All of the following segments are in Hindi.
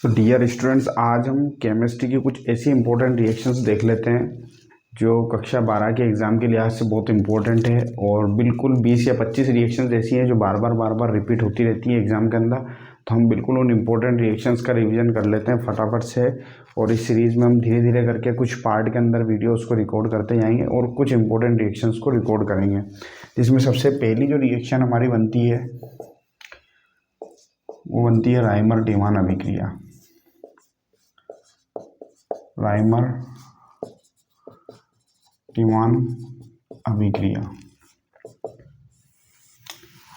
तो डियर स्टूडेंट्स, आज हम केमिस्ट्री की कुछ ऐसी इंपॉर्टेंट रिएक्शंस देख लेते हैं जो कक्षा 12 के एग्ज़ाम के लिहाज से बहुत इंपॉर्टेंट है। और बिल्कुल 20 या 25 रिएक्शंस ऐसी हैं जो बार बार रिपीट होती रहती हैं एग्ज़ाम के अंदर। तो हम बिल्कुल उन इंपॉर्टेंट रिएक्शंस का रिवीजन कर लेते हैं फटाफट से। और इस सीरीज़ में हम धीरे धीरे करके कुछ पार्ट के अंदर वीडियोस को रिकॉर्ड करते जाएंगे और कुछ इंपॉर्टेंट रिएक्शंस को रिकॉर्ड करेंगे। जिसमें सबसे पहली जो रिएक्शन हमारी बनती है वो बनती है राइमर टीमान अभिक्रिया। राइमर टीमान अभिक्रिया।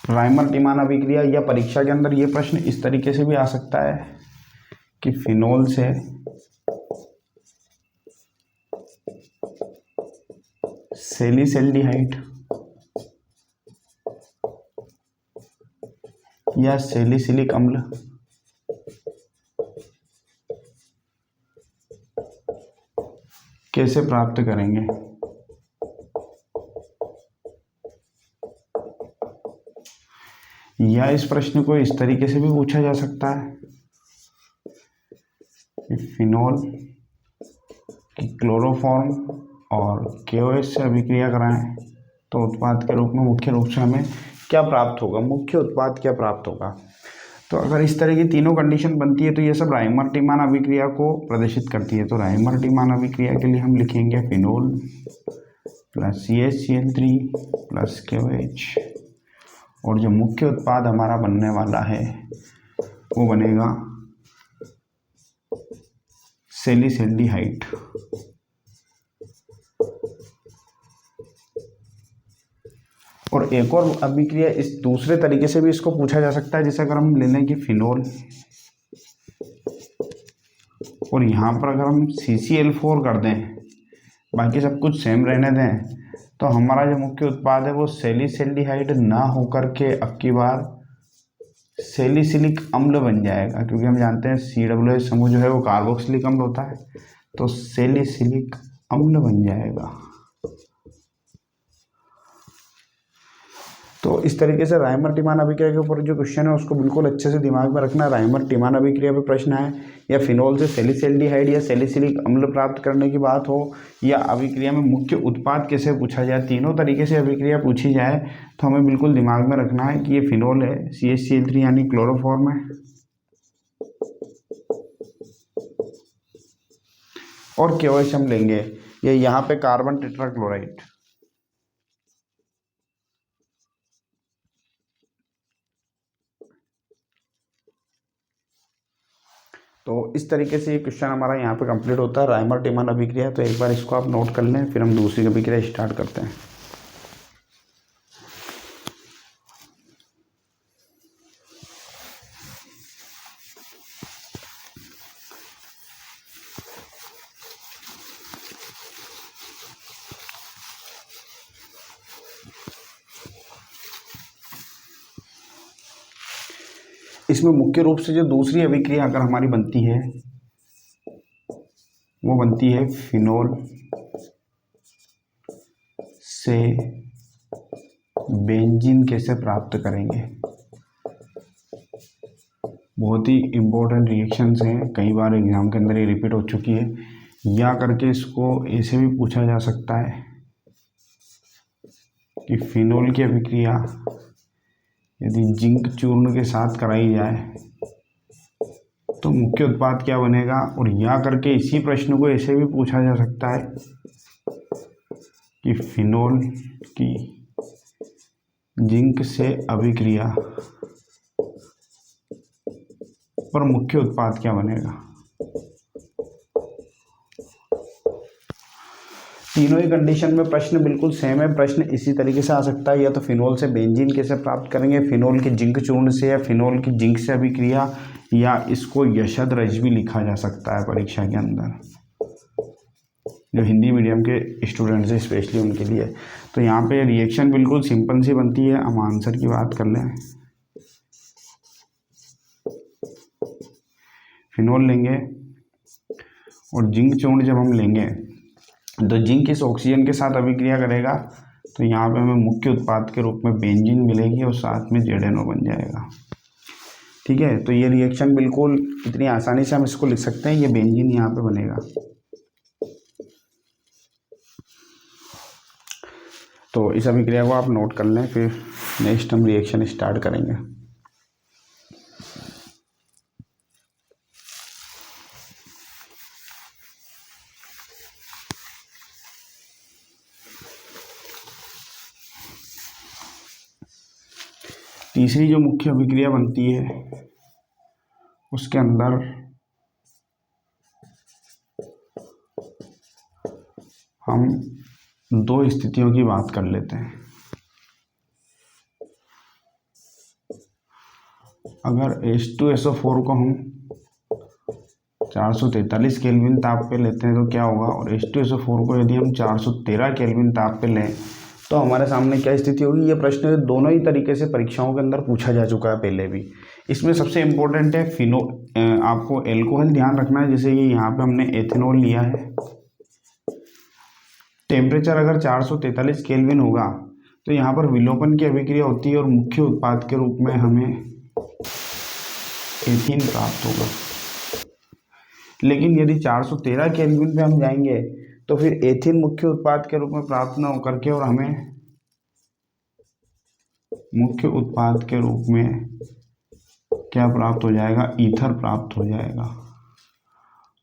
राइमर टीमान अभिक्रिया या परीक्षा के अंदर ये प्रश्न इस तरीके से भी आ सकता है कि फिनोल से सैलिसैल्डिहाइड या सैलिसिलिक अम्ल कैसे प्राप्त करेंगे। या इस प्रश्न को इस तरीके से भी पूछा जा सकता है कि फिनोल की क्लोरोफॉर्म और KOH से अभिक्रिया कराएं तो उत्पाद के रूप में मुख्य रूप से हमें क्या प्राप्त होगा, मुख्य उत्पाद क्या प्राप्त होगा। तो अगर इस तरह की तीनों कंडीशन बनती है तो ये सब राइमर टीमान अभिक्रिया को प्रदर्शित करती है। तो राइमर टीमान अभिक्रिया के लिए हम लिखेंगे phenol plus CH3 plus KOH, और जो मुख्य उत्पाद हमारा बनने वाला है वो बनेगा सैलिसैल्डिहाइड। और एक और अभिक्रिया इस दूसरे तरीके से भी इसको पूछा जा सकता है, जैसे अगर हम ले लें कि फिनोल और यहाँ पर अगर हम CCl4 कर दें, बाकी सब कुछ सेम रहने दें, तो हमारा जो मुख्य उत्पाद है वो सैलिसैल्डिहाइड ना होकर के अब की बार सैलिसिलिक अम्ल बन जाएगा। क्योंकि हम जानते हैं COOH समूह जो है वो कार्बोक्सिलिक अम्ल होता है, तो सैलिसिलिक अम्ल बन जाएगा। तो इस तरीके से राइमर टीमान अभिक्रिया के ऊपर जो क्वेश्चन है उसको बिल्कुल अच्छे से दिमाग में रखना है। राइमर टीमान अभिक्रिया पे प्रश्न है या फिनोल से सैलिसैल्डिहाइड या सैलिसिलिक अम्ल प्राप्त करने की बात हो, या अभिक्रिया में मुख्य उत्पाद कैसे पूछा जाए, तीनों तरीके से अभिक्रिया पूछी जाए तो हमें बिल्कुल दिमाग में रखना है कि ये फिनोल है, CHCl3 यानी क्लोरोफॉर्म है, और KOH हम लेंगे ये यहाँ पे कार्बन टेट्राक्लोराइड। तो इस तरीके से ये क्वेश्चन हमारा यहाँ पे कंप्लीट होता है राइमर टीमान अभिक्रिया। तो एक बार इसको आप नोट कर लें, फिर हम दूसरी अभिक्रिया स्टार्ट करते हैं। इसमें मुख्य रूप से जो दूसरी अभिक्रिया अगर हमारी बनती है वो बनती है फिनोल से बेंजीन कैसे प्राप्त करेंगे। बहुत ही इम्पोर्टेंट रिएक्शंस हैं, कई बार एग्जाम के अंदर ये रिपीट हो चुकी है। या करके इसको ऐसे भी पूछा जा सकता है कि फिनोल की अभिक्रिया यदि जिंक चूर्ण के साथ कराई जाए तो मुख्य उत्पाद क्या बनेगा। और या करके इसी प्रश्न को ऐसे भी पूछा जा सकता है कि फिनोल की जिंक से अभिक्रिया पर मुख्य उत्पाद क्या बनेगा। तीनों ही कंडीशन में प्रश्न बिल्कुल सेम है। प्रश्न इसी तरीके से आ सकता है, या तो फिनोल से बेंजीन कैसे प्राप्त करेंगे, फिनोल के जिंक चूर्ण से, या फिनोल की जिंक से अभिक्रिया, या इसको यशद रज भी लिखा जा सकता है परीक्षा के अंदर, जो हिंदी मीडियम के स्टूडेंट्स हैं स्पेशली उनके लिए। तो यहाँ पे रिएक्शन बिल्कुल सिंपल सी बनती है। हम आंसर की बात कर लें, फिनोल लेंगे और जिंक चूर्ण जब हम लेंगे तो जिंक इस ऑक्सीजन के साथ अभिक्रिया करेगा, तो यहाँ पे हमें मुख्य उत्पाद के रूप में बेंजीन मिलेगी और साथ में ZNO बन जाएगा। ठीक है, तो ये रिएक्शन बिल्कुल इतनी आसानी से हम इसको लिख सकते हैं, ये बेंजीन यहाँ पे बनेगा। तो इस अभिक्रिया को आप नोट कर लें, फिर नेक्स्ट हम रिएक्शन स्टार्ट करेंगे। तीसरी जो मुख्य अभिक्रिया बनती है उसके अंदर हम दो स्थितियों की बात कर लेते हैं। अगर H2SO4 को हम 443 केल्विन ताप पे लेते हैं तो क्या होगा, और H2SO4 को यदि हम 413 केल्विन ताप पे लें तो हमारे सामने क्या स्थिति होगी। ये प्रश्न दोनों ही तरीके से परीक्षाओं के अंदर पूछा जा चुका है पहले भी। इसमें सबसे इम्पोर्टेंट है आपको एल्कोहल ध्यान रखना है। जैसे कि यहाँ पे हमने एथेनॉल लिया है, टेम्परेचर अगर 443 केल्विन होगा तो यहाँ पर विलोपन की अभिक्रिया होती है और मुख्य उत्पाद के रूप में हमें एथीन प्राप्त होगा। लेकिन यदि 413 केल्विन पे हम जाएंगे तो फिर एथीन मुख्य उत्पाद के रूप में प्राप्त न होकर के और हमें मुख्य उत्पाद के रूप में क्या प्राप्त हो जाएगा, ईथर प्राप्त हो जाएगा।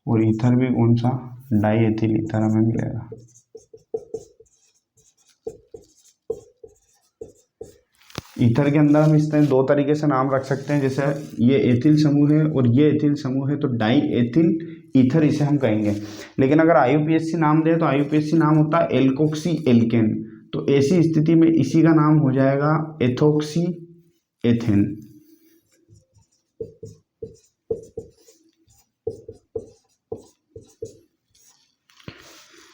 और ईथर भी कौन सा, डाई एथिल ईथर हमें मिलेगा। ईथर के अंदर हम इस तरह दो तरीके से नाम रख सकते हैं, जैसे ये एथिल समूह है और ये एथिल समूह है तो डाई एथिल ईथर इसे हम कहेंगे। लेकिन अगर IUPAC नाम दे तो IUPAC नाम होता है एल्कोक्सी एल्केन, तो ऐसी स्थिति में इसी का नाम हो जाएगा एथोक्सी एथेन।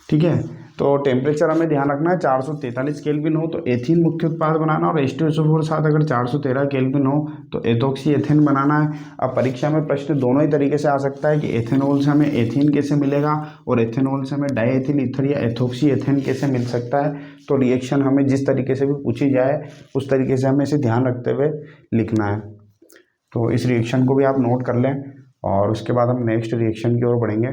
ठीक है, तो टेम्परेचर हमें ध्यान रखना है 443 केल्विन हो तो एथीन मुख्य उत्पाद बनाना, और H2SO4 साथ अगर 413 केल्विन हो तो एथोक्सी एथेन बनाना है। अब परीक्षा में प्रश्न दोनों ही तरीके से आ सकता है कि एथेनॉल से हमें एथीन कैसे मिलेगा और एथेनॉल से हमें डाईएथिल ईथर या एथोक्सी एथेन कैसे मिल सकता है। तो रिएक्शन हमें जिस तरीके से भी पूछी जाए उस तरीके से हमें इसे ध्यान रखते हुए लिखना है। तो इस रिएक्शन को भी आप नोट कर लें और उसके बाद हम नेक्स्ट रिएक्शन की ओर बढ़ेंगे।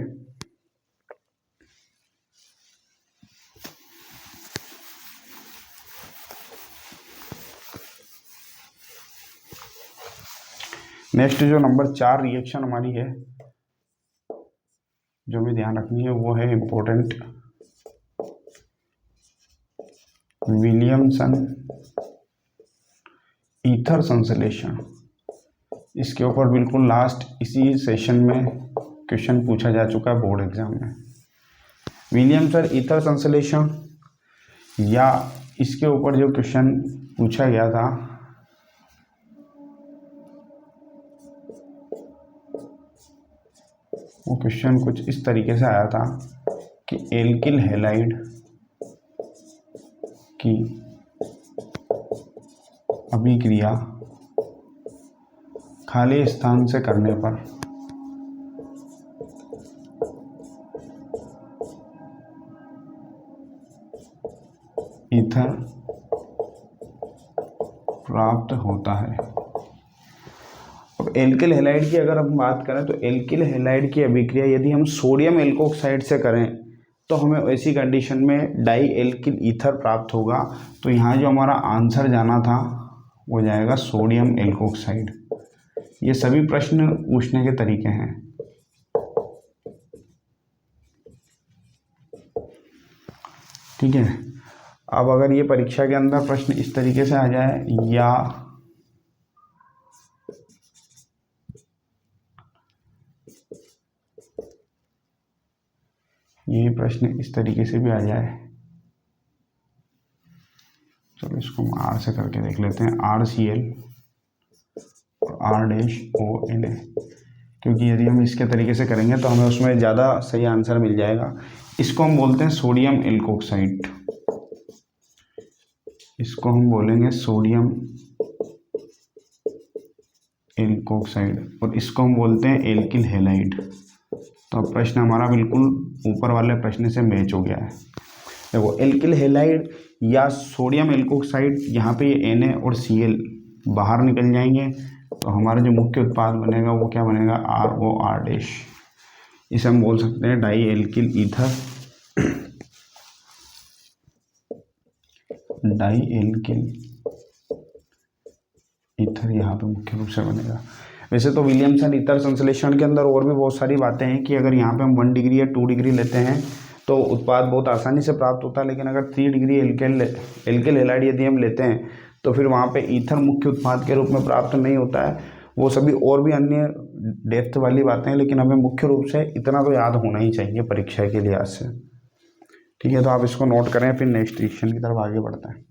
नेक्स्ट जो नंबर 4 रिएक्शन हमारी है जो हमें ध्यान रखनी है वो है इम्पोर्टेंट, विलियमसन ईथर संश्लेषण। इसके ऊपर बिल्कुल लास्ट इसी सेशन में क्वेश्चन पूछा जा चुका है बोर्ड एग्जाम में। विलियमसन ईथर संश्लेषण या इसके ऊपर जो क्वेश्चन पूछा गया था वो क्वेश्चन कुछ इस तरीके से आया था कि एल्किल हैलाइड की अभिक्रिया खाली स्थान से करने पर ईथर प्राप्त होता है। अब एल्किल हैलाइड की अगर हम बात करें तो एल्किल हैलाइड की अभिक्रिया यदि हम सोडियम एल्कोक्साइड से करें तो हमें ऐसी कंडीशन में डाई एल्किल ईथर प्राप्त होगा। तो यहाँ जो हमारा आंसर जाना था वो जाएगा सोडियम एल्कोक्साइड। ये सभी प्रश्न पूछने के तरीके हैं। ठीक है, अब अगर ये परीक्षा के अंदर प्रश्न इस तरीके से आ जाए या ये प्रश्न इस तरीके से भी आ जाए, चलो इसको हम R से करके देख लेते हैं, RCl और R-ONA, क्योंकि यदि हम इसके तरीके से करेंगे तो हमें उसमें ज़्यादा सही आंसर मिल जाएगा। इसको हम बोलते हैं सोडियम एल्कोक्साइड, इसको हम बोलेंगे सोडियम एल्कोक्साइड और इसको हम बोलते हैं एल्किल हैलाइड। तो अब प्रश्न हमारा बिल्कुल ऊपर वाले प्रश्न से मैच हो गया है। देखो एल्किल हैलाइड या सोडियम एल्कोक्साइड, यहाँ पे ये Na और Cl बाहर निकल जाएंगे तो हमारा जो मुख्य उत्पाद बनेगा वो क्या बनेगा, ROR डैश। इसे हम बोल सकते हैं di alkyl ether, di alkyl ether यहाँ पे मुख्य रूप से बनेगा। वैसे तो विलियमसन ईथर संश्लेषण के अंदर और भी बहुत सारी बातें हैं कि अगर यहाँ पे हम 1 डिग्री या 2 डिग्री लेते हैं तो उत्पाद बहुत आसानी से प्राप्त होता है, लेकिन अगर 3 डिग्री एल्किल हैलाइड यदि हम लेते हैं तो फिर वहाँ पे ईथर मुख्य उत्पाद के रूप में प्राप्त नहीं होता है। वो सभी और भी अन्य डेप्थ वाली बातें हैं, लेकिन हमें मुख्य रूप से इतना तो याद होना ही चाहिए परीक्षा के लिहाज से। ठीक है, तो आप इसको नोट करें, फिर नेक्स्ट रिएक्शन की तरफ आगे बढ़ते हैं।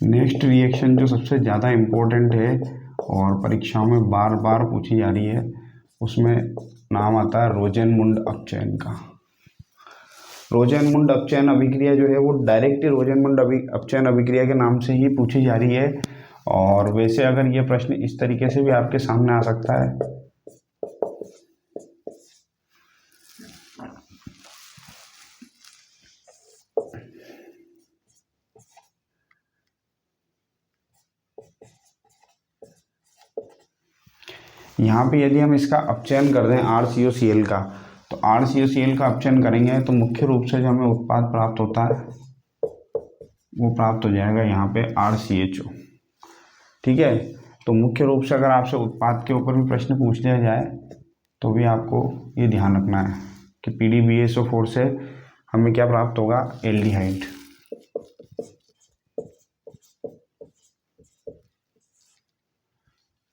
नेक्स्ट रिएक्शन जो सबसे ज़्यादा इम्पोर्टेंट है और परीक्षाओं में बार बार पूछी जा रही है, उसमें नाम आता है रोजेनमुंड अपचयन का। रोजेनमुंड अपचयन अभिक्रिया जो है वो डायरेक्ट रोजेनमुंड अपचयन अभिक्रिया के नाम से ही पूछी जा रही है। और वैसे अगर ये प्रश्न इस तरीके से भी आपके सामने आ सकता है, यहाँ पे यदि हम इसका अपचयन कर दें RCOCl का, तो RCOCl का अपचयन करेंगे तो मुख्य रूप से जो हमें उत्पाद प्राप्त होता है वो प्राप्त हो जाएगा यहाँ पे RCHO। ठीक है, तो मुख्य रूप से अगर आपसे उत्पाद के ऊपर भी प्रश्न पूछ लिया जाए तो भी आपको ये ध्यान रखना है कि PDBSO4 से हमें क्या प्राप्त होगा, एल्डिहाइड।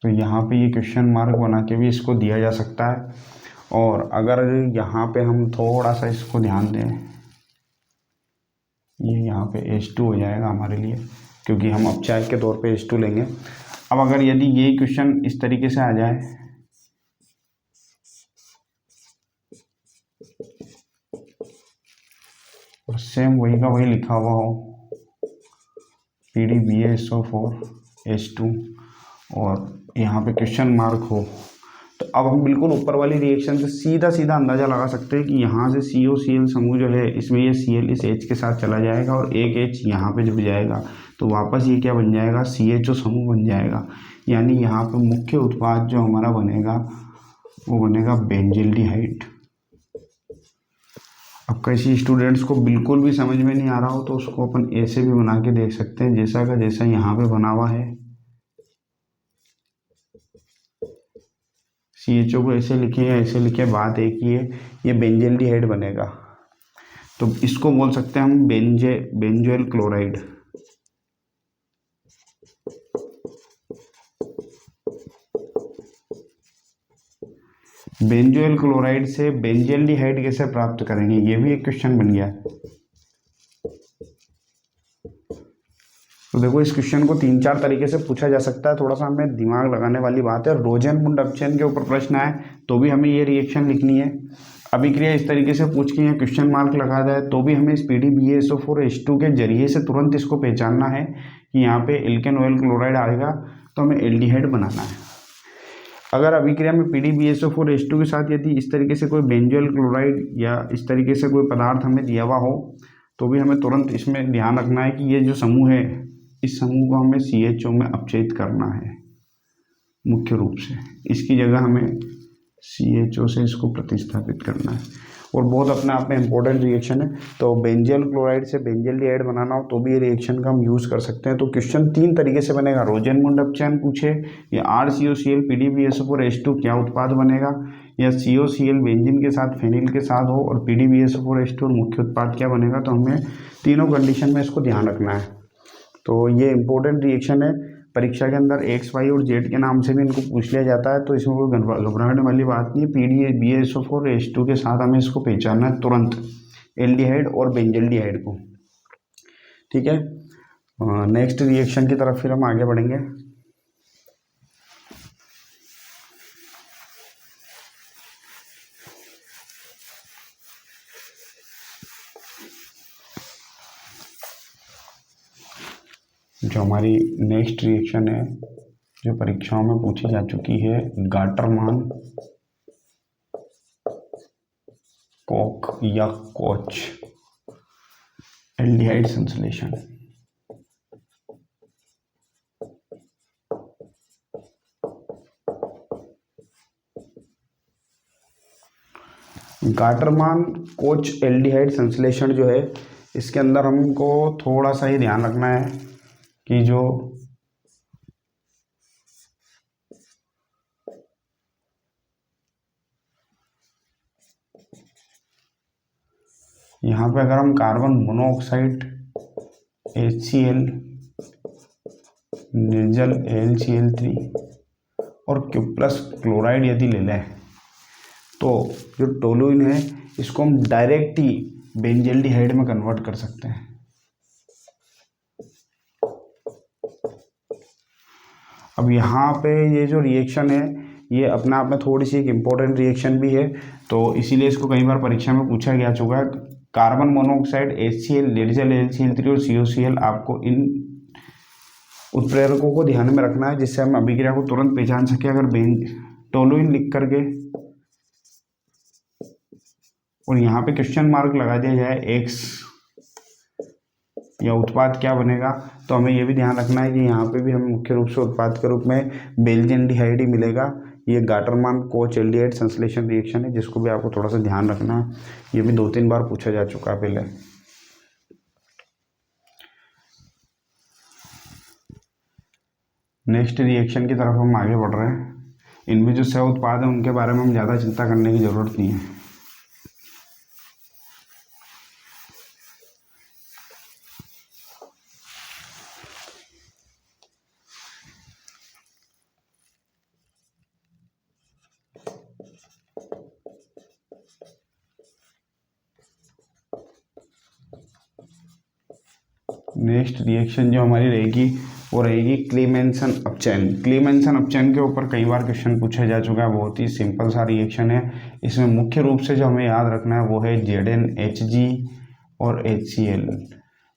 तो यहाँ पे ये क्वेश्चन मार्क बना के भी इसको दिया जा सकता है। और अगर यहाँ पे हम थोड़ा सा इसको ध्यान दें, ये यहाँ पे H2 हो जाएगा हमारे लिए, क्योंकि हम अपचायक के तौर पे H2 लेंगे। अब अगर यदि ये क्वेश्चन इस तरीके से आ जाए, और सेम वही का वही लिखा हुआ हो, PDBSO4 H2 और यहाँ पे क्वेश्चन मार्क हो, तो अब हम बिल्कुल ऊपर वाली रिएक्शन से सीधा सीधा अंदाज़ा लगा सकते हैं कि यहाँ से COCl समूह जो है इसमें ये Cl इस H के साथ चला जाएगा और एक H यहाँ पे जुड़ जाएगा, तो वापस ये क्या बन जाएगा, CHO समूह बन जाएगा। यानी यहाँ पे मुख्य उत्पाद जो हमारा बनेगा वो बनेगा बेंजिल्डिहाइड। अब किसी स्टूडेंट्स को बिल्कुल भी समझ में नहीं आ रहा हो तो उसको अपन ऐसे भी बना के देख सकते हैं, जैसा का जैसा यहाँ पे बना हुआ है। CHO को ऐसे लिखे या ऐसे लिखे, बात एक ही है, ये बेंजिल्डिहाइड बनेगा। तो इसको बोल सकते हैं हम बेंजोइल क्लोराइड। बेंजोइल क्लोराइड से बेंजिल्डिहाइड कैसे प्राप्त करेंगे, ये भी एक क्वेश्चन बन गया। तो देखो, इस क्वेश्चन को 3-4 तरीके से पूछा जा सकता है, थोड़ा सा हमें दिमाग लगाने वाली बात है। रोजेनमुंड अपचयन के ऊपर प्रश्न आए तो भी हमें ये रिएक्शन लिखनी है। अभिक्रिया इस तरीके से पूछ के यहाँ क्वेश्चन मार्क लगा जाए तो भी हमें इस PDBSO4 H2 के जरिए से तुरंत इसको पहचानना है कि यहाँ पे एल्केन ऑयल क्लोराइड आएगा तो हमें एल्डिहाइड बनाना है। अगर अभिक्रिया में PDBSO4 H2 के साथ यदि इस तरीके से कोई बेंजोइल क्लोराइड या इस तरीके से कोई पदार्थ हमें दिया हुआ हो तो भी हमें तुरंत इसमें ध्यान रखना है कि ये जो समूह है, इस समूह को हमें CHO में अपचयित करना है मुख्य रूप से। इसकी जगह हमें CHO से इसको प्रतिस्थापित करना है। और बहुत अपने आप में इम्पोर्टेंट रिएक्शन है। तो बेंजिल क्लोराइड से बेंजिल्डिहाइड बनाना हो तो भी ये रिएक्शन का हम यूज़ कर सकते हैं। तो क्वेश्चन 3 तरीके से बनेगा। रोजेनमुंड अपचयन पूछे, या RCOCl PDBSO4 H2 क्या उत्पाद बनेगा, या COCl बेंजीन के साथ फेनिल के साथ हो और PDBSO4 H2 मुख्य उत्पाद क्या बनेगा। तो हमें तीनों कंडीशन में इसको ध्यान रखना है। तो ये इम्पोर्टेंट रिएक्शन है। परीक्षा के अंदर X, Y और Z के नाम से भी इनको पूछ लिया जाता है, तो इसमें कोई घबराने वाली बात नहीं है। PDBSO4 H2 के साथ हमें इसको पहचानना है तुरंत, एल्डिहाइड और बेंजिल्डिहाइड को। ठीक है, नेक्स्ट रिएक्शन की तरफ फिर हम आगे बढ़ेंगे। जो हमारी नेक्स्ट रिएक्शन है जो परीक्षाओं में पूछी जा चुकी है, गाटरमान कोक या कोच एल्डिहाइड संश्लेषण। गाटरमान कोच एल्डिहाइड संश्लेषण जो है, इसके अंदर हमको थोड़ा सा ही ध्यान रखना है कि जो यहाँ पे अगर हम कार्बन मोनोऑक्साइड HCl, निर्जल AlCl3 और Q+ क्लोराइड यदि ले लें तो जो टोलुइन है इसको हम डायरेक्ट ही बेंजल्डिहाइड में कन्वर्ट कर सकते हैं। अब यहाँ पे ये जो रिएक्शन है ये अपने आप में थोड़ी सी एक इम्पोर्टेंट रिएक्शन भी है, तो इसीलिए इसको कई बार परीक्षा में पूछा गया चुका है। कार्बन मोनोऑक्साइड HCl, निर्जल AlCl3 और COCl, आपको इन उत्प्रेरकों को ध्यान में रखना है जिससे हम अभिक्रिया को तुरंत पहचान सके। अगर टोलुइन लिख करके और यहाँ पे क्वेश्चन मार्क लगा दिया जाए X या उत्पाद क्या बनेगा, तो हमें ये भी ध्यान रखना है कि यहाँ पे भी हमें मुख्य रूप से उत्पाद के रूप में बेंजल्डिहाइड ही मिलेगा। ये गाटरमान कोच एल्डिहाइड संश्लेषण रिएक्शन है जिसको भी आपको थोड़ा सा ध्यान रखना है। ये भी 2-3 बार पूछा जा चुका है पहले। नेक्स्ट रिएक्शन की तरफ हम आगे बढ़ रहे हैं। इनमें जो सह उत्पाद है उनके बारे में हम ज़्यादा चिंता करने की ज़रूरत नहीं है। नेक्स्ट रिएक्शन जो हमारी रहेगी वो रहेगी क्लीमेंसन अपचयन। क्लीमेंसन अपचयन के ऊपर कई बार क्वेश्चन पूछा जा चुका है। बहुत ही सिंपल सा रिएक्शन है। इसमें मुख्य रूप से जो हमें याद रखना है वो है ZnHg और HCl।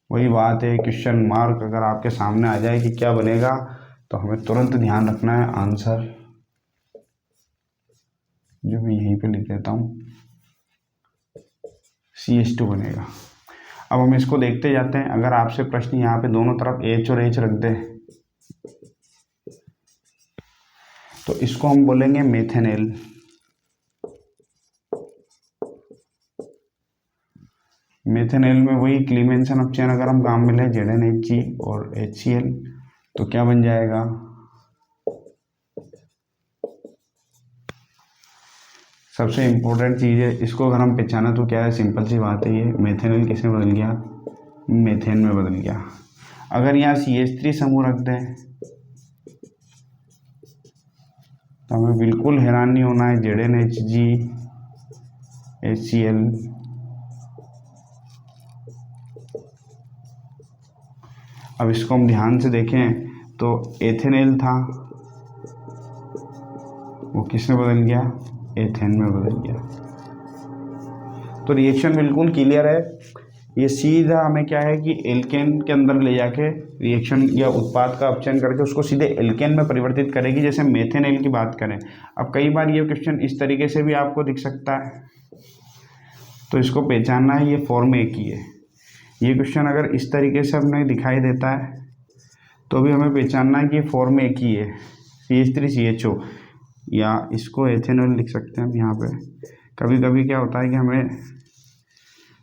वही बात है, क्वेश्चन मार्क अगर आपके सामने आ जाए कि क्या बनेगा तो हमें तुरंत ध्यान रखना है आंसर जो मैं यहीं पे लिख देता हूँ CH2 बनेगा। अब हम इसको देखते जाते हैं। अगर आपसे प्रश्न यहाँ पे दोनों तरफ H और H रख दे तो इसको हम बोलेंगे मेथेनेल। मेथेनेल में वही क्लीमेंसन अपचयन अगर हम काम में लें ZnHg और HCl तो क्या बन जाएगा, सबसे इम्पोर्टेंट चीज़ है इसको अगर हम पहचाना तो क्या है, सिंपल सी बात है। ये मेथेनॉल किस में बदल गया, मेथेन में बदल गया। अगर यहाँ CH3 समूह रख दें तो हमें बिल्कुल हैरान नहीं होना है। ZnHg HCl अब इसको हम ध्यान से देखें तो एथेनेल था वो किस में बदल गया, एथेन में बदल गया। तो रिएक्शन बिल्कुल क्लियर है। ये सीधा हमें क्या है कि एल्केन के अंदर ले जाके रिएक्शन या उत्पाद का अपचयन करके उसको सीधे एल्केन में परिवर्तित करेगी। जैसे मेथेनेल की बात करें, अब कई बार ये क्वेश्चन इस तरीके से भी आपको दिख सकता है, तो इसको पहचानना है ये फॉर्म एक ही है। ये क्वेश्चन अगर इस तरीके से हमें दिखाई देता है तो भी हमें पहचानना है कि ये फॉर्म एक ही है, CH3CHO, या इसको एथेनॉल लिख सकते हैं हम यहाँ पे। कभी कभी क्या होता है कि हमें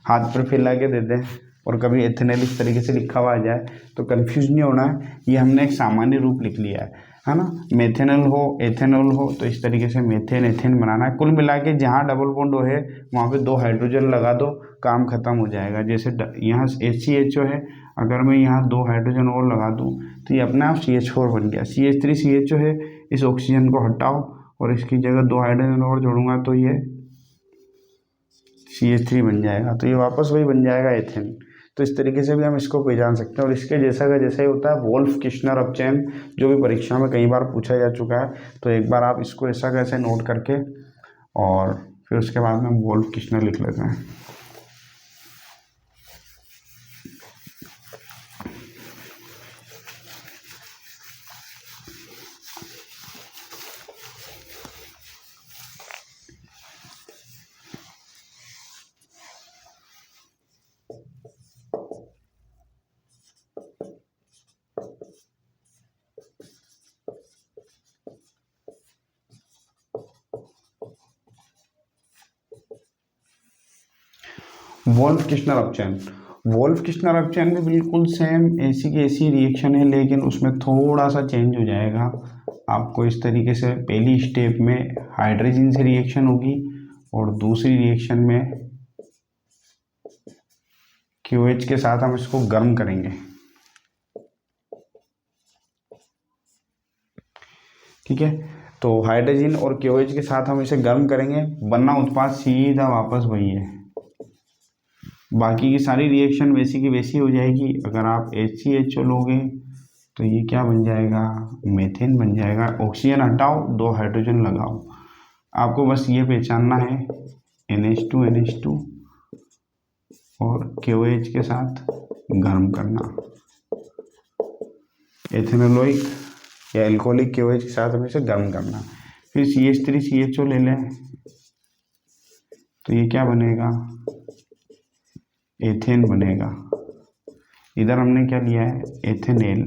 हाथ पर फैला के दे दें और कभी एथेनॉल इस तरीके से लिखा हुआ आ जाए तो कंफ्यूज नहीं होना है। ये हमने एक सामान्य रूप लिख लिया है ना। मेथेनॉल हो एथेनॉल हो तो इस तरीके से मेथेन एथेन बनाना है। कुल मिला के जहाँ डबल बॉन्ड हो है वहाँ पे 2 हाइड्रोजन लगा दो, काम खत्म हो जाएगा। जैसे यहाँ HCHO है, अगर मैं यहाँ 2 हाइड्रोजन और लगा दूँ तो ये अपने आप CH4 बन गया। CH3CHO है, इस ऑक्सीजन को हटाओ और इसकी जगह 2 हाइड्रोजन और जोड़ूंगा तो ये CH3 बन जाएगा, तो ये वापस वही बन जाएगा एथेन। तो इस तरीके से भी हम इसको पहचान सकते हैं। और इसके जैसा का जैसा ही होता है वोल्फ किश्नर अपचयन, जो भी परीक्षा में कई बार पूछा जा चुका है। तो एक बार आप इसको ऐसा कैसे नोट करके और फिर उसके बाद में वोल्फ किश्नर लिख लेते हैं। वोल्फ किश्नर अपचयन, वोल्फ किश्नर अपचयन भी बिल्कुल सेम ऐसी की ऐसी रिएक्शन है, लेकिन उसमें थोड़ा सा चेंज हो जाएगा। आपको इस तरीके से पहली स्टेप में हाइड्रोजन से रिएक्शन होगी और दूसरी रिएक्शन में क्यूएच के साथ हम इसको गर्म करेंगे। ठीक है, तो हाइड्रोजन और क्यूएच के साथ हम इसे गर्म करेंगे, बनना उत्पाद सीधा वापस वही है। बाकी की सारी रिएक्शन वैसी की वैसी हो जाएगी। अगर आप HCHO लोगे तो ये क्या बन जाएगा, मीथेन बन जाएगा। ऑक्सीजन हटाओ, 2 हाइड्रोजन लगाओ। आपको बस ये पहचानना है NH2 और KOH के साथ गर्म करना। एथेनोलोइक या एल्कोहलिक KOH के साथ हमें इसे गर्म करना। फिर CH3CHO ले लें तो ये क्या बनेगा, एथेन बनेगा। इधर हमने क्या लिया है, एथेनेल।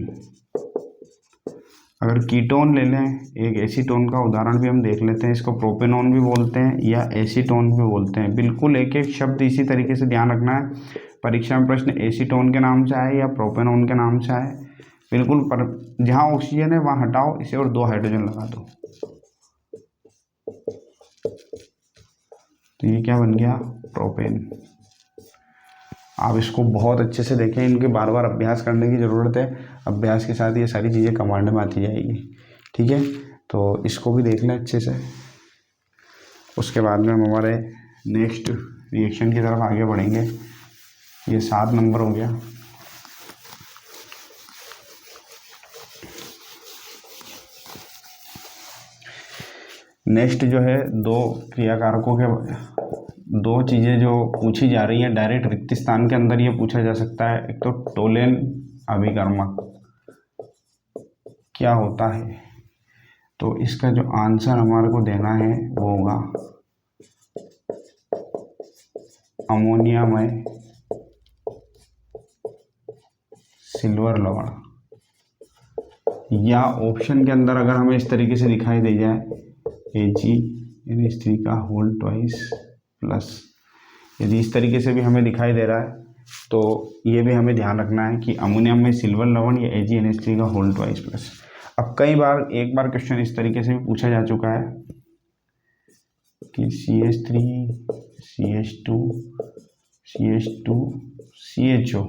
अगर कीटोन ले लें, एक एसीटोन का उदाहरण भी हम देख लेते हैं। इसको प्रोपेनोन भी बोलते हैं या एसीटोन भी बोलते हैं। बिल्कुल एक एक शब्द इसी तरीके से ध्यान रखना है। परीक्षा में प्रश्न एसीटोन के नाम से आए या प्रोपेनोन के नाम से आए, बिल्कुल पर जहाँ ऑक्सीजन है वहाँ हटाओ इसे और 2 हाइड्रोजन लगा दो। तो ये क्या बन गया, प्रोपेन। आप इसको बहुत अच्छे से देखें, इनके बार बार अभ्यास करने की ज़रूरत है। अभ्यास के साथ ये सारी चीज़ें कमांड में आती जाएगी। ठीक है, तो इसको भी देख लें अच्छे से। उसके बाद में हम हमारे नेक्स्ट रिएक्शन की तरफ आगे बढ़ेंगे। ये 7 नंबर हो गया। नेक्स्ट जो है 2 क्रियाकारकों के 2 चीज़ें जो पूछी जा रही हैं डायरेक्ट रिक्त स्थान के अंदर, ये पूछा जा सकता है। एक तो टोलेन अभिकर्मक क्या होता है, तो इसका जो आंसर हमारे को देना है वो होगा अमोनियामय सिल्वर लवण। या ऑप्शन के अंदर अगर हमें इस तरीके से दिखाई दे जाए AgNH3 का होल ट्वाइस प्लस, यदि इस तरीके से भी हमें दिखाई दे रहा है तो ये भी हमें ध्यान रखना है कि अमोनियम में सिल्वर लवण या AgNH3 का होल ट्वाइस प्लस। अब कई बार एक बार क्वेश्चन इस तरीके से भी पूछा जा चुका है कि CH3 CH2 CH2 CHO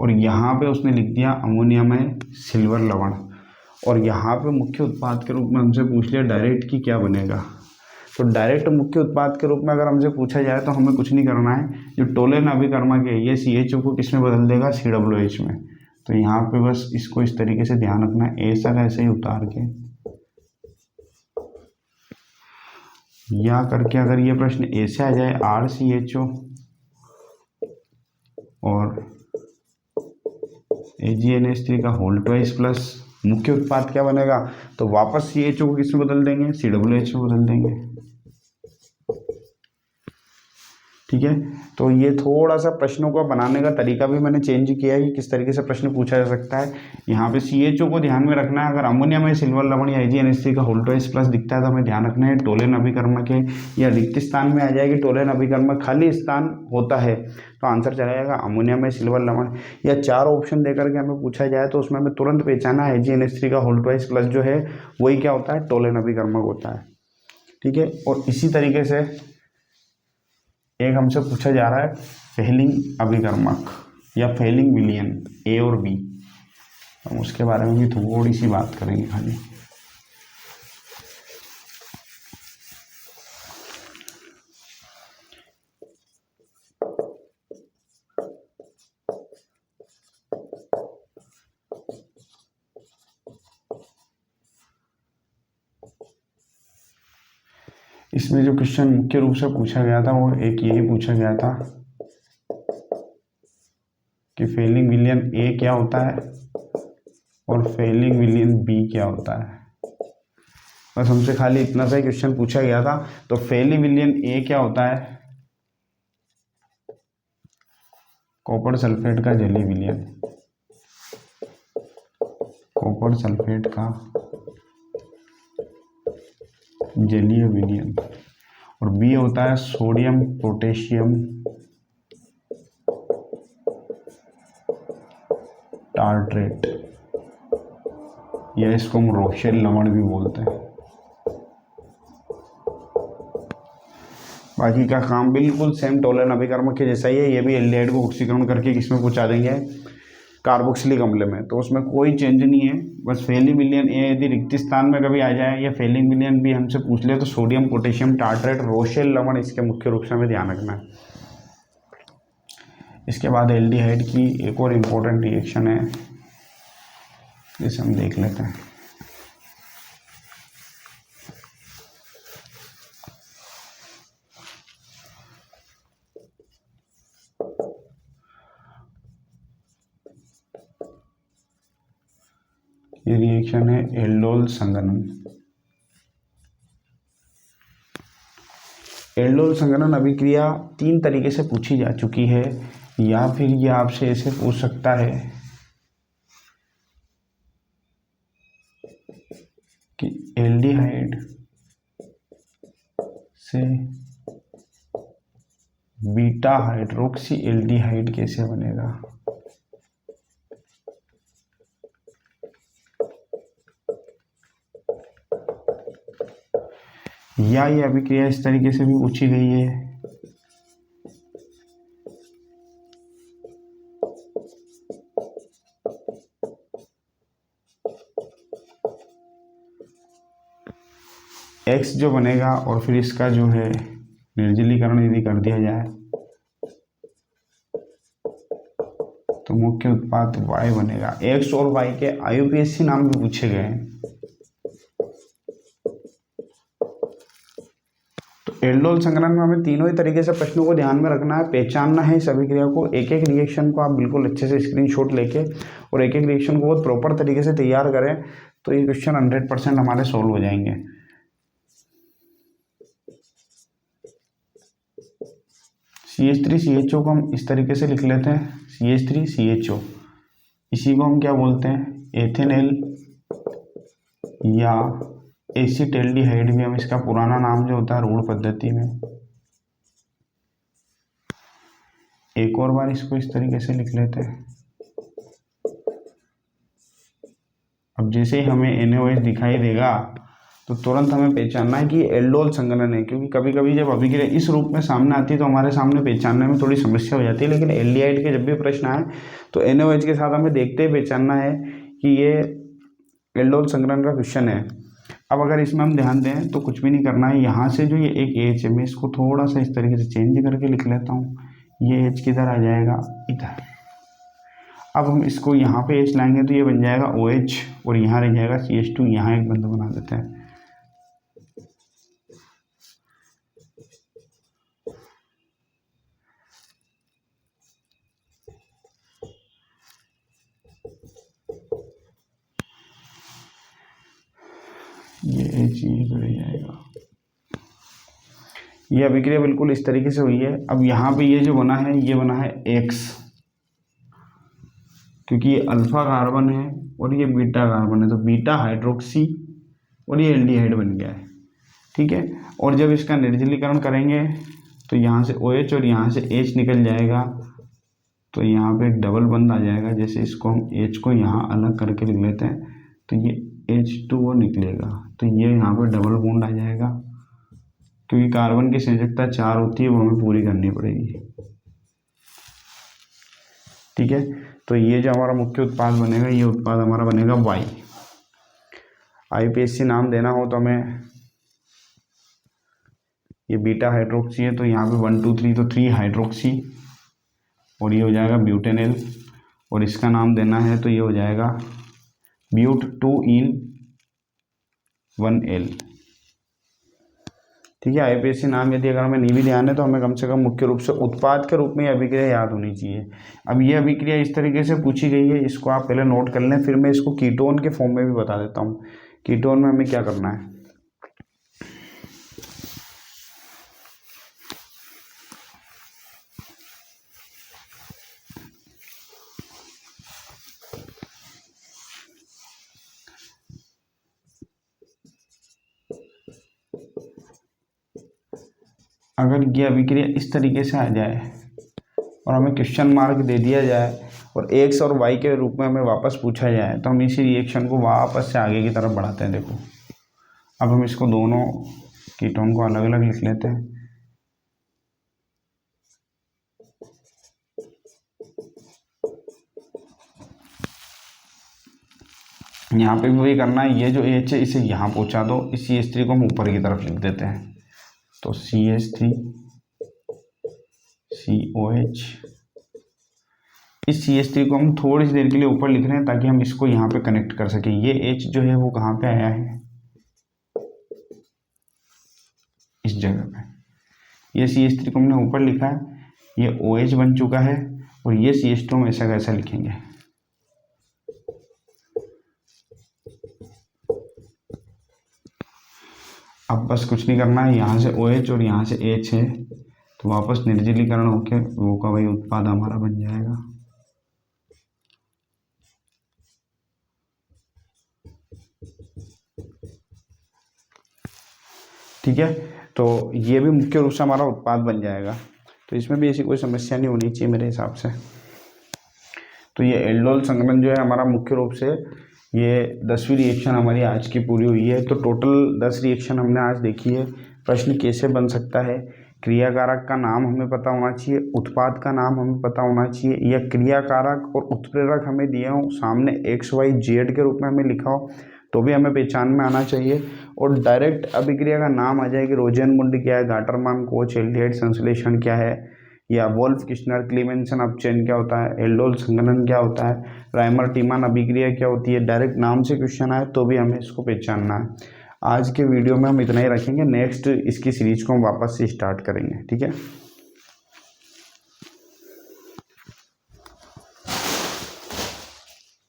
और यहाँ पे उसने लिख दिया अमोनिया में सिल्वर लवण, और यहाँ पे मुख्य उत्पाद के रूप में हमसे पूछ लिया डायरेक्ट कि क्या बनेगा। तो डायरेक्ट मुख्य उत्पाद के रूप में अगर हमसे पूछा जाए तो हमें कुछ नहीं करना है। जो टोलेन अभिकर्मक है ये CHO को किस में बदल देगा, COH में। तो यहाँ पे बस इसको इस तरीके से ध्यान रखना है, ऐसा का ऐसे ही उतार के, या करके अगर ये प्रश्न ऐसे आ जाए RCHO और AgNH3 का होल ट्वाइस प्लस, मुख्य उत्पाद क्या बनेगा, तो वापस CHO को किस में बदल देंगे, COH में बदल देंगे। ठीक है, तो ये थोड़ा सा प्रश्नों का बनाने का तरीका भी मैंने चेंज किया है कि किस तरीके से प्रश्न पूछा जा सकता है। यहाँ पे CHO को ध्यान में रखना है। अगर अमोनिया में सिल्वर लवण या AgNH3 का होल ट्वाइस प्लस दिखता है तो हमें ध्यान रखना है टोलेन अभिकर्मक है, या रिक्त स्थान में आ जाएगी टोलेन अभिकर्मक खाली स्थान होता है तो आंसर चला जाएगा अमोनिया में सिल्वर लवण। या 4 ऑप्शन देकर के हमें पूछा जाए तो उसमें हमें तुरंत पहचाना है AgNH3 का होल ट्वाइस प्लस जो है वही क्या होता है, टोलेन अभिकर्मक होता है। ठीक है, और इसी तरीके से एक हमसे पूछा जा रहा है फेलिंग अभिकर्मक या फेलिंग विलियन A और B, हम उसके बारे में भी थोड़ी सी बात करेंगे खाली। इसमें जो क्वेश्चन मुख्य रूप से पूछा गया था वो एक यही पूछा गया था कि फेलिंग विलियन A क्या होता है और फेलिंग विलियन B क्या होता है। बस हमसे खाली इतना सा ही क्वेश्चन पूछा गया था। तो फेलिंग विलियन A क्या होता है, कॉपर सल्फेट का जली विलियन, कॉपर सल्फेट का जलीय विलयन। और B होता है सोडियम पोटेशियम टार्ट्रेट, या इसको हम रोशेल लवण भी बोलते हैं। बाकी का काम बिल्कुल सेम टोलन अभिकर्मक के जैसा ही है। ये भी एल्डिहाइड को ऑक्सीकरण करके किसमें पहुंचा देंगे, कार्बोक्सिलिक अम्ल में, तो उसमें कोई चेंज नहीं है। बस फेलिंग विलयन ये यदि रिक्त स्थान में कभी आ जाए या फेलिंग विलयन भी हमसे पूछ ले तो सोडियम पोटेशियम टार्ट्रेट रोशेल लवण इसके मुख्य रूप से हमें ध्यान रखना है। इसके बाद एल्डिहाइड की एक और इम्पोर्टेंट रिएक्शन है जिसे हम देख लेते हैं। ये रिएक्शन है एल्डोल संघनन। एल्डोल संघनन अभिक्रिया 3 तरीके से पूछी जा चुकी है, या फिर ये आपसे ऐसे पूछ सकता है कि एल्डिहाइड से बीटा हाइड्रोक्सी एल्डिहाइड कैसे बनेगा। या ये अभिक्रिया इस तरीके से भी पूछी गई है X जो बनेगा और फिर इसका जो है निर्जलीकरण यदि कर दिया जाए तो मुख्य उत्पाद Y बनेगा। X और Y के IUPAC नाम भी पूछे गए हैं। एल्डोल संघनन में हमें तीनों ही तरीके से प्रश्नों को ध्यान में रखना है, पहचानना है इस अभिक्रिया को। एक एक रिएक्शन को आप बिल्कुल अच्छे से स्क्रीनशॉट लेके और एक एक रिएक्शन को बहुत प्रॉपर तरीके से तैयार करें तो ये क्वेश्चन 100% हमारे सोल्व हो जाएंगे। CH3CHO को हम इस तरीके से लिख लेते हैं, CH3CHO, इसी को हम क्या बोलते हैं, एथेनॉल या एसिटेल्डिहाइड भी हम इसका पुराना नाम जो होता है रूढ़ पद्धति में। एक और बार इसको इस तरीके से लिख लेते हैं। अब जैसे ही हमें NaOH दिखाई देगा तो तुरंत हमें पहचानना है कि ये एल्डोल संघनन है, क्योंकि कभी कभी जब अभिक्रिया इस रूप में सामने आती है तो हमारे सामने पहचानने में थोड़ी समस्या हो जाती है। लेकिन एल्डिहाइड के जब भी प्रश्न आए तो NaOH के साथ हमें देखते ही पहचानना है कि ये एल्डोल संघनन का क्वेश्चन है। अब अगर इसमें हम ध्यान दें तो कुछ भी नहीं करना है। यहाँ से जो ये एक H है मैं इसको थोड़ा सा इस तरीके से चेंज करके लिख लेता हूँ। ये H किधर आ जाएगा, इधर। अब हम इसको यहाँ पे H लाएंगे तो ये बन जाएगा OH और यहाँ रह जाएगा CH2। यहाँ एक बंद बना देते हैं। ये H रह जाएगा। ये अभिक्रिया बिल्कुल इस तरीके से हुई है। अब यहाँ पे ये जो बना है ये बना है X, क्योंकि ये अल्फा कार्बन है और ये बीटा कार्बन है तो बीटा हाइड्रोक्सी और ये एल्डिहाइड बन गया है। ठीक है, और जब इसका निर्जलीकरण करेंगे तो यहाँ से OH और यहाँ से H निकल जाएगा तो यहाँ पे एक डबल बंद आ जाएगा। जैसे इसको हम H को यहाँ अलग करके लिख लेते हैं तो ये H2O निकलेगा, तो ये यहाँ पे डबल बॉन्ड आ जाएगा। क्योंकि कार्बन की संयोजकता 4 होती है वो हमें पूरी करनी पड़ेगी। ठीक है, तो ये जो हमारा मुख्य उत्पाद बनेगा ये उत्पाद हमारा बनेगा Y। IUPAC नाम देना हो तो हमें, ये बीटा हाइड्रोक्सी है तो यहाँ पे 1 2 3 तो 3 हाइड्रोक्सी और ये हो जाएगा ब्यूटेनॉल, और इसका नाम देना है तो ये हो जाएगा ब्यूट 2 इन 1L। ठीक है, IUPAC नाम यदि अगर हमें नहीं भी ध्यान है तो हमें कम से कम मुख्य रूप से उत्पाद के रूप में ये अभिक्रिया याद होनी चाहिए। अब ये अभिक्रिया इस तरीके से पूछी गई है, इसको आप पहले नोट कर लें, फिर मैं इसको कीटोन के फॉर्म में भी बता देता हूँ। कीटोन में हमें क्या करना है, अगर ये अभिक्रिया इस तरीके से आ जाए और हमें क्वेश्चन मार्क दे दिया जाए और एक्स और वाई के रूप में हमें वापस पूछा जाए तो हम इसी रिएक्शन को वापस से आगे की तरफ बढ़ाते हैं। देखो अब हम इसको दोनों कीटोन को अलग अलग लिख लेते हैं। यहाँ पे भी वही करना है, ये जो H है इसे यहाँ पहुँचा दो, इस CH3 को हम ऊपर की तरफ लिख देते हैं। तो CH3 COH, इस CH3 को हम थोड़ी सी देर के लिए ऊपर लिख रहे हैं ताकि हम इसको यहाँ पे कनेक्ट कर सकें। ये H जो है वो कहाँ पे आया है, इस जगह पे। ये CH3 को हमने ऊपर लिखा है, ये OH बन चुका है और ये CH2 हम ऐसा कैसा लिखेंगे। अब बस कुछ नहीं करना है, यहाँ से OH और यहाँ से H है तो वापस निर्जलीकरण होके वो का वही उत्पाद हमारा बन जाएगा। ठीक है, तो ये भी मुख्य रूप से हमारा उत्पाद बन जाएगा। तो इसमें भी ऐसी कोई समस्या नहीं होनी चाहिए मेरे हिसाब से। तो ये एल्डोल संघनन जो है हमारा मुख्य रूप से ये 10वीं रिएक्शन हमारी आज की पूरी हुई है। तो टोटल 10 रिएक्शन हमने आज देखी है। प्रश्न कैसे बन सकता है, क्रियाकारक का नाम हमें पता होना चाहिए, उत्पाद का नाम हमें पता होना चाहिए, या क्रियाकारक और उत्प्रेरक हमें दिए हों, सामने XYZ के रूप में हमें लिखा हो तो भी हमें पहचान में आना चाहिए, और डायरेक्ट अभिक्रिया का नाम आ जाए कि रोजेनमुंड क्या है, गाटरमान कोच एल्डिहाइड संश्लेषण क्या है, या वोल्फ किश्नर क्लीमेंसन अपचयन क्या होता है, एल्डोल संघनन क्या होता है, राइमर टीमान अभिक्रिया क्या होती है, डायरेक्ट नाम से क्वेश्चन आए तो भी हमें इसको पहचानना है। आज के वीडियो में हम इतना ही रखेंगे, नेक्स्ट इसकी सीरीज को हम वापस से स्टार्ट करेंगे। ठीक है।